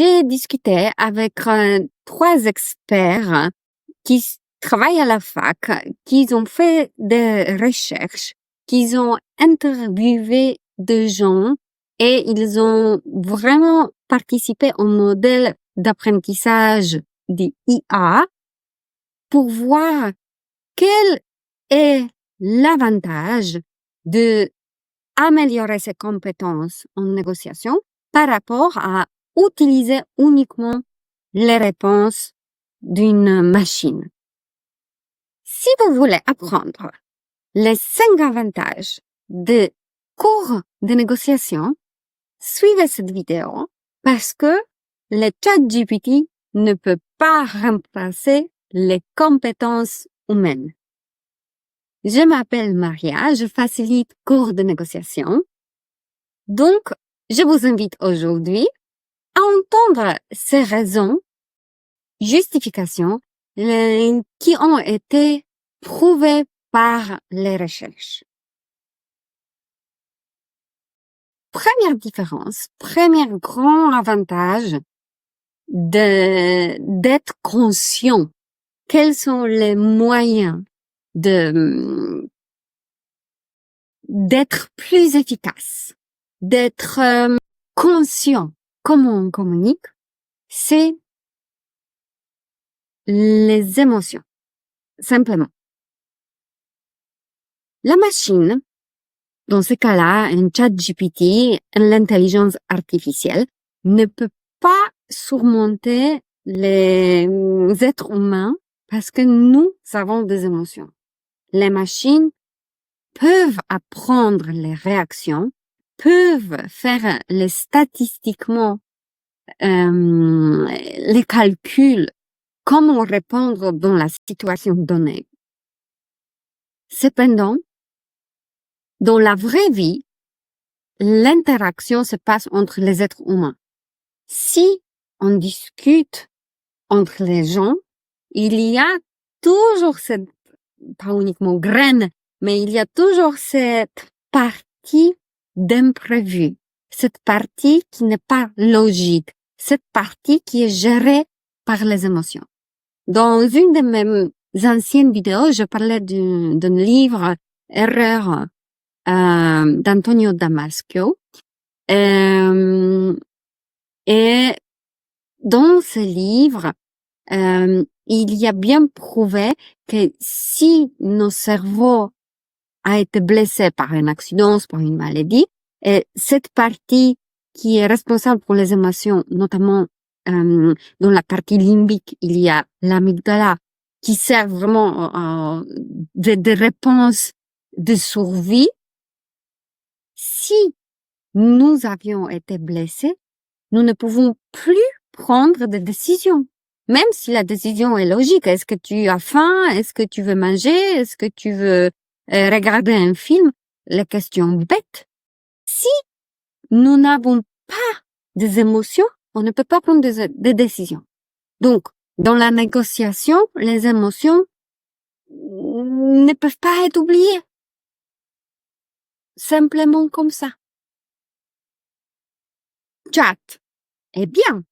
J'ai discuté avec 3 experts qui travaillent à la fac, qui ont fait des recherches, qui ont interviewé des gens et ils ont vraiment participé au modèle d'apprentissage de IA pour voir quel est l'avantage de améliorer ses compétences en négociation par rapport à utiliser uniquement les réponses d'une machine. Si vous voulez apprendre les 5 avantages de cours de négociation, suivez cette vidéo parce que le ChatGPT ne peut pas remplacer les compétences humaines. Je m'appelle Maria, je facilite cours de négociation. Donc, je vous invite aujourd'hui à entendre ces raisons, justifications qui ont été prouvées par les recherches. Première différence, premier grand avantage d'être conscient. Quels sont les moyens d'être plus efficace, d'être conscient comment on communique, c'est les émotions, simplement. La machine, dans ce cas-là, un ChatGPT, l'intelligence artificielle, ne peut pas surmonter les êtres humains parce que nous avons des émotions. Les machines peuvent apprendre les réactions, peuvent faire les statistiquement les calculs, comment répondre dans la situation donnée. Cependant, dans la vraie vie, l'interaction se passe entre les êtres humains. Si on discute entre les gens, il y a toujours cette, pas uniquement graine, mais il y a toujours cette partie d'imprévu, cette partie qui n'est pas logique, cette partie qui est gérée par les émotions. Dans une de mes anciennes vidéos, je parlais d'un livre Erreur d'Antonio Damasio. Et dans ce livre, il y a bien prouvé que si nos cerveaux a été blessé par un accident, par une maladie, et cette partie qui est responsable pour les émotions, notamment dans la partie limbique, il y a l'amygdala qui sert vraiment de réponse de survie. Si nous avions été blessés, nous ne pouvons plus prendre de décisions. Même si la décision est logique. Est-ce que tu as faim? Est-ce que tu veux manger? Est-ce que tu veux regarder un film? La question bête. Si nous n'avons pas des émotions, on ne peut pas prendre des décisions. Donc, dans la négociation, les émotions ne peuvent pas être oubliées. Simplement comme ça. Chat est bien,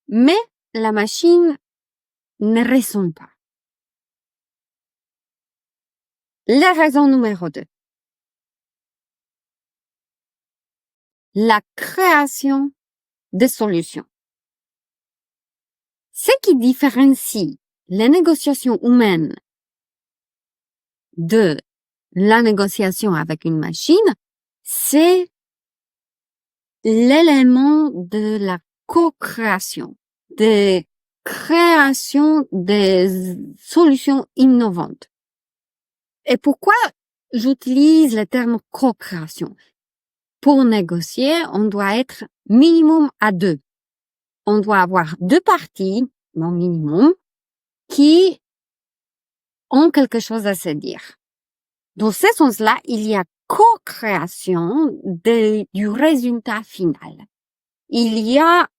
mais la machine ne résonne pas. La raison numéro 2. La création de solutions. Ce qui différencie les négociations humaines de la négociation avec une machine, c'est l'élément de la co-création, de création des solutions innovantes. Et pourquoi j'utilise le terme co-création? Pour négocier, on doit être minimum à 2. On doit avoir 2 parties, au minimum, qui ont quelque chose à se dire. Dans ce sens-là, il y a co-création du résultat final. Il y a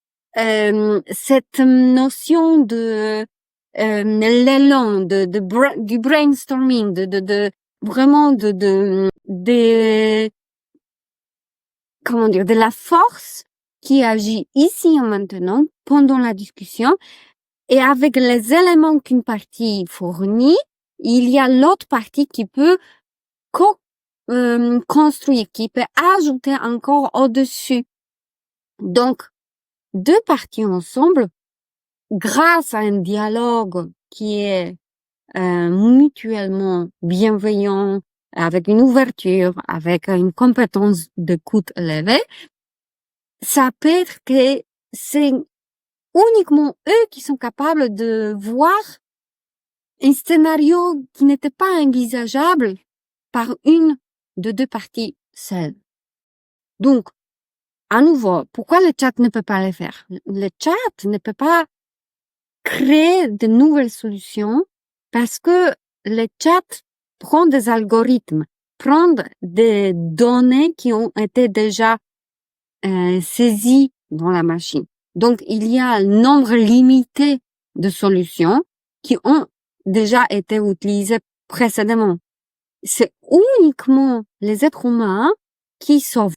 cette notion de l'élan, du brainstorming, vraiment comment dire, de la force qui agit ici et maintenant pendant la discussion et avec les éléments qu'une partie fournit, il y a l'autre partie qui peut construire, qui peut ajouter encore au-dessus. Donc, deux parties ensemble, grâce à un dialogue qui est mutuellement bienveillant, avec une ouverture, avec une compétence d'écoute élevée, ça peut être que c'est uniquement eux qui sont capables de voir un scénario qui n'était pas envisageable par une de deux parties seules. Donc, à nouveau, pourquoi le chat ne peut pas le faire? Le chat ne peut pas créer de nouvelles solutions parce que le chat prend des algorithmes, prend des données qui ont été déjà saisies dans la machine. Donc, il y a un nombre limité de solutions qui ont déjà été utilisées précédemment. C'est uniquement les êtres humains qui sont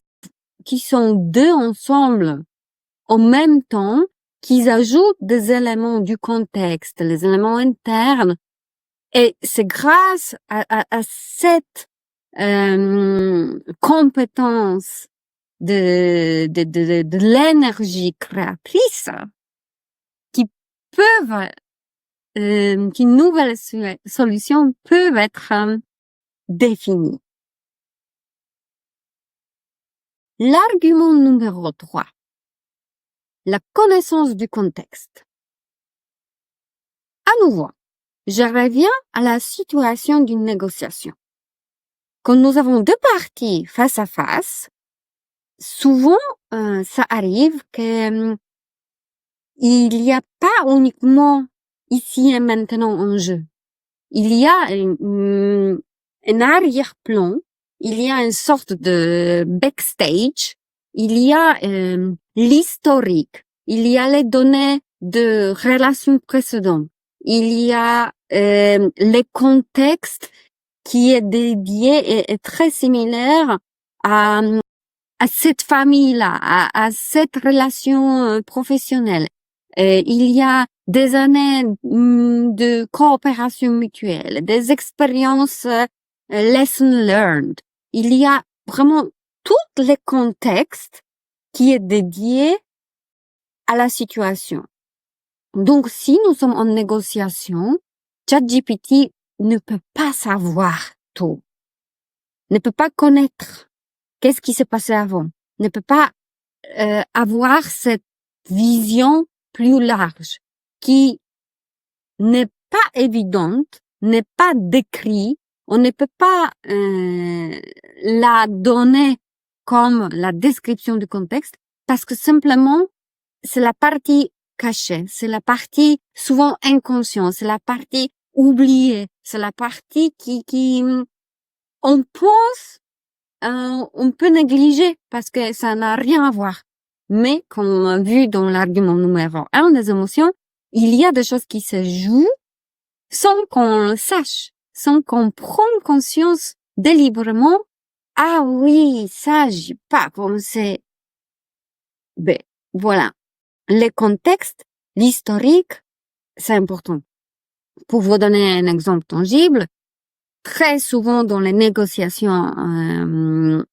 deux ensemble en même temps, qui ajoutent des éléments du contexte, les éléments internes. Et c'est grâce à cette compétence de l'énergie créatrice qui peuvent, qu'une nouvelle solution peuvent être définies. L'argument numéro 3. La connaissance du contexte. À nouveau, je reviens à la situation d'une négociation. Quand nous avons deux parties face à face, souvent, ça arrive que il n'y a pas uniquement ici et maintenant en jeu. Il y a un arrière-plan, il y a une sorte de backstage, il y a l'historique, il y a les données de relations précédentes, il y a le contexte qui est dédié et très similaire à cette famille-là, à cette relation professionnelle. Il y a des années de coopération mutuelle, des expériences lesson learned. Il y a vraiment tout le contexte qui est dédié à la situation. Donc, si nous sommes en négociation, ChatGPT ne peut pas savoir tout, ne peut pas connaître qu'est-ce qui s'est passé avant, ne peut pas avoir cette vision plus large qui n'est pas évidente, n'est pas décrite, on ne peut pas la donner comme la description du contexte parce que simplement c'est la partie cachée, c'est la partie souvent inconsciente, c'est la partie oubliée, c'est la partie qui on pense on peut négliger parce que ça n'a rien à voir. Mais, comme on a vu dans l'argument numéro 1 des émotions, il y a des choses qui se jouent sans qu'on le sache, sans qu'on prenne conscience délibérément. Ah oui, ça, j'ai pas pensé. Ben, voilà. Le contexte, l'historique, c'est important. Pour vous donner un exemple tangible, très souvent dans les négociations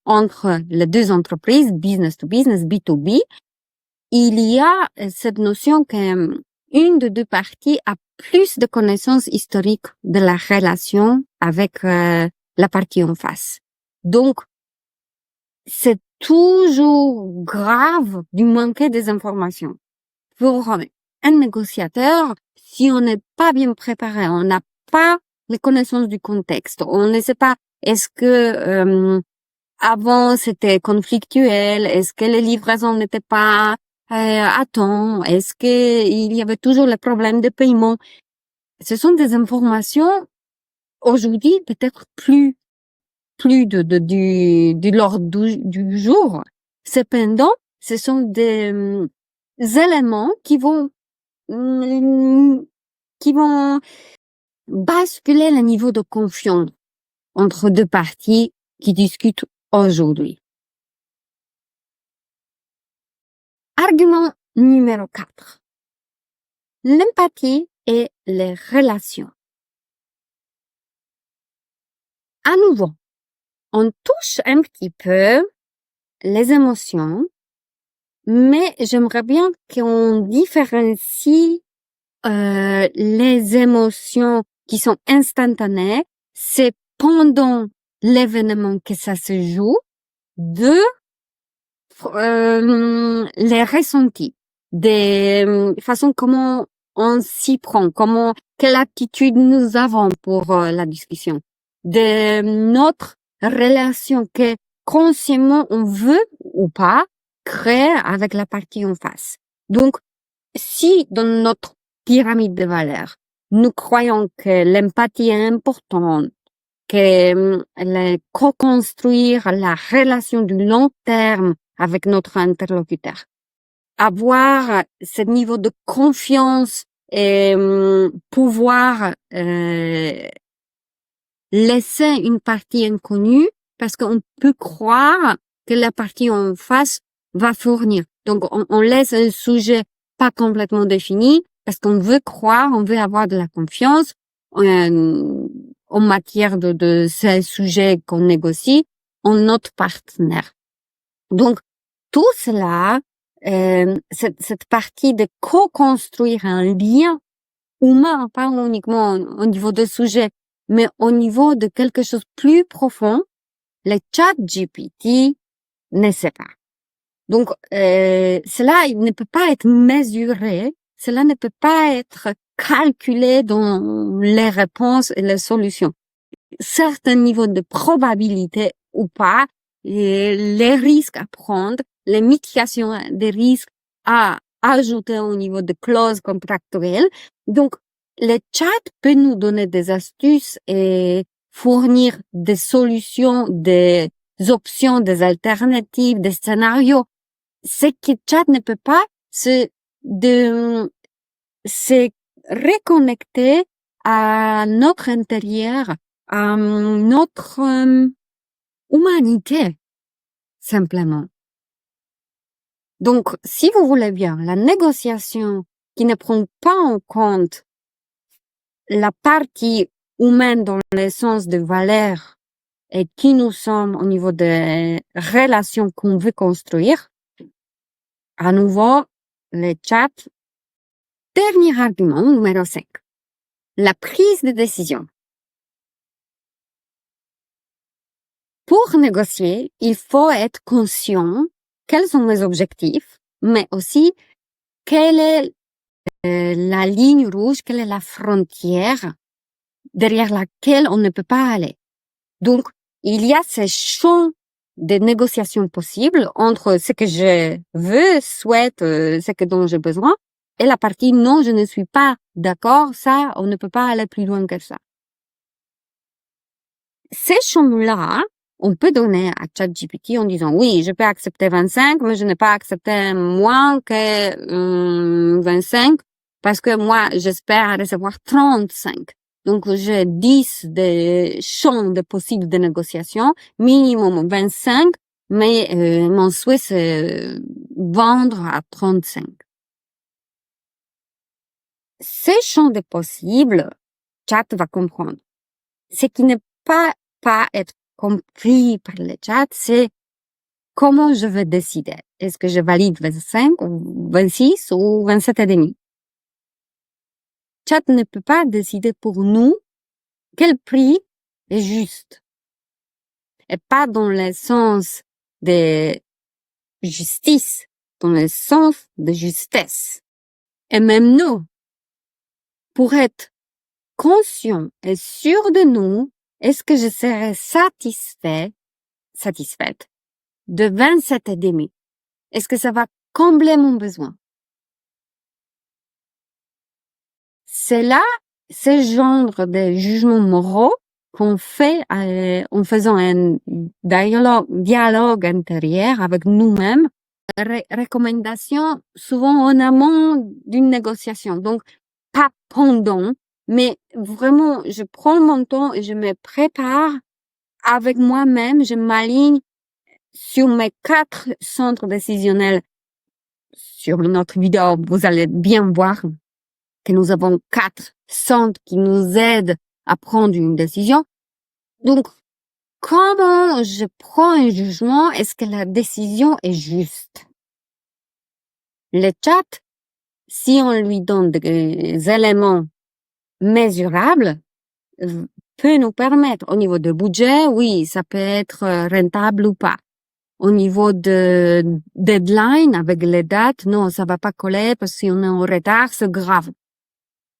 entre les deux entreprises, business to business, B2B, il y a cette notion que une de deux parties a plus de connaissances historiques de la relation avec la partie en face. Donc, c'est toujours grave de manquer des informations. Pour un négociateur, si on n'est pas bien préparé, on n'a pas les connaissances du contexte, on ne sait pas est-ce que avant c'était conflictuel, est-ce que les livraisons n'étaient pas à temps, est-ce que il y avait toujours le problème de paiement. Ce sont des informations aujourd'hui peut-être plus du l'ordre du jour. Cependant, ce sont des éléments qui vont basculer le niveau de confiance entre deux parties qui discutent aujourd'hui. Argument numéro 4. L'empathie et les relations. À nouveau, on touche un petit peu les émotions, mais j'aimerais bien qu'on différencie les émotions qui sont instantanées, c'est pendant l'événement que ça se joue, de les ressentis, des façons comment on s'y prend, quelle attitude nous avons pour la discussion, de notre relation que consciemment on veut ou pas créer avec la partie en face. Donc, si dans notre pyramide de valeurs, nous croyons que l'empathie est importante, que co-construire la relation du long terme avec notre interlocuteur, avoir ce niveau de confiance et pouvoir laisser une partie inconnue parce qu'on peut croire que la partie en face va fournir. Donc, on laisse un sujet pas complètement défini parce qu'on veut croire, on veut avoir de la confiance en matière de ces sujets qu'on négocie en notre partenaire. Donc, tout cela, cette partie de co-construire un lien humain, pas uniquement au niveau de sujet, mais au niveau de quelque chose de plus profond, le chat GPT ne sait pas. Donc, cela il ne peut pas être mesuré, cela ne peut pas être calculé dans les réponses et les solutions. Certains niveaux de probabilité ou pas, les risques à prendre, les mitigations des risques à ajouter au niveau de clauses contractuelles. Donc, le chat peut nous donner des astuces et fournir des solutions, des options, des alternatives, des scénarios. Ce que le chat ne peut pas, c'est de se reconnecter à notre intérieur, à notre humanité, simplement. Donc, si vous voulez bien, la négociation qui ne prend pas en compte la partie humaine dans le sens de valeur et qui nous sommes au niveau des relations qu'on veut construire, à nouveau, le chat. Dernier argument, numéro 5. La prise de décision. Pour négocier, il faut être conscient quels sont mes objectifs, mais aussi quelle est la ligne rouge, quelle est la frontière derrière laquelle on ne peut pas aller. Donc, il y a ces champs de négociation possibles entre ce que je veux, souhaite, ce dont j'ai besoin, et la partie non, je ne suis pas d'accord, ça, on ne peut pas aller plus loin que ça. Ces champs-là, on peut donner à ChatGPT en disant oui, je peux accepter 25, mais je n'ai pas accepté moins que 25 parce que moi, j'espère recevoir 35. Donc, j'ai 10 des champs de possibles de négociation, minimum 25, mais mon souhait, c'est vendre à 35. Ces champs de possibles, Chat va comprendre. Ce qui n'est pas être compris par le chat, c'est comment je vais décider. Est-ce que je valide 25 ou 26 ou 27 et demi? Chat ne peut pas décider pour nous quel prix est juste. Et pas dans le sens de justice, dans le sens de justesse. Et même nous, pour être conscient et sûr de nous, est-ce que je serai satisfaite de 27 et demi? Est-ce que ça va combler mon besoin? C'est là, ce genre de jugements moraux qu'on fait en faisant un dialogue intérieur avec nous-mêmes, recommandation souvent en amont d'une négociation. Donc, pas pendant, mais vraiment, je prends mon temps et je me prépare avec moi-même, je m'aligne sur mes 4 centres décisionnels sur une autre vidéo, vous allez bien voir que nous avons 4 centres qui nous aident à prendre une décision. Donc, comment je prends un jugement? Est-ce que la décision est juste? Le chat, si on lui donne des éléments mesurables, peut nous permettre, au niveau de budget, oui, ça peut être rentable ou pas. Au niveau de deadline, avec les dates, non, ça va pas coller parce que si on est en retard, c'est grave.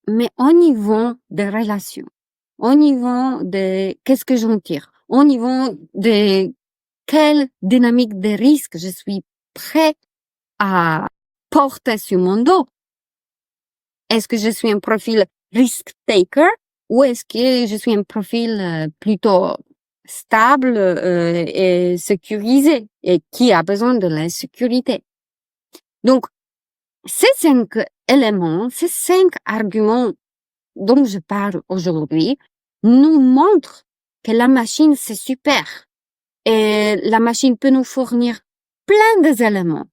Mais au niveau des relations, au niveau de qu'est-ce que j'en tire, au niveau de quelle dynamique de risque je suis prêt à porter sur mon dos. Est-ce que je suis un profil risk taker ou est-ce que je suis un profil plutôt stable et sécurisé et qui a besoin de la sécurité? Donc, ces 5 éléments, ces 5 arguments dont je parle aujourd'hui nous montrent que la machine, c'est super. Et la machine peut nous fournir plein d'éléments.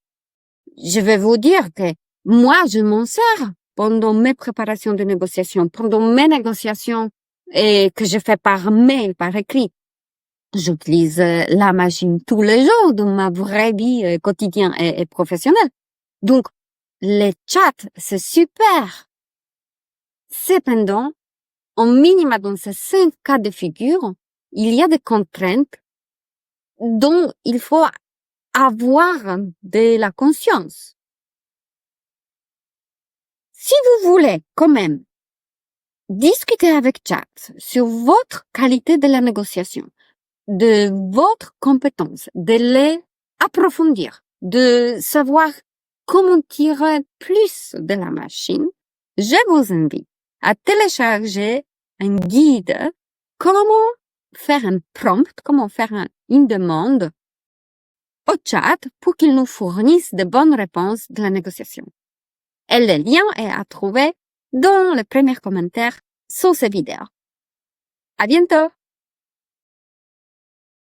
Je vais vous dire que moi, je m'en sers pendant mes préparations de négociation, pendant mes négociations et que je fais par mail, par écrit. J'utilise la machine tous les jours dans ma vraie vie quotidienne et professionnelle. Donc, les chats, c'est super. Cependant, en minima dans ces 5 cas de figure, il y a des contraintes dont il faut avoir de la conscience. Si vous voulez quand même discuter avec chat sur votre qualité de la négociation, de votre compétence, de les approfondir, de savoir comment tirer plus de la machine, je vous invite à télécharger un guide comment faire un prompt, comment faire une demande au chat pour qu'il nous fournisse de bonnes réponses de la négociation. Et le lien est à trouver dans le premier commentaire sous cette vidéo. À bientôt!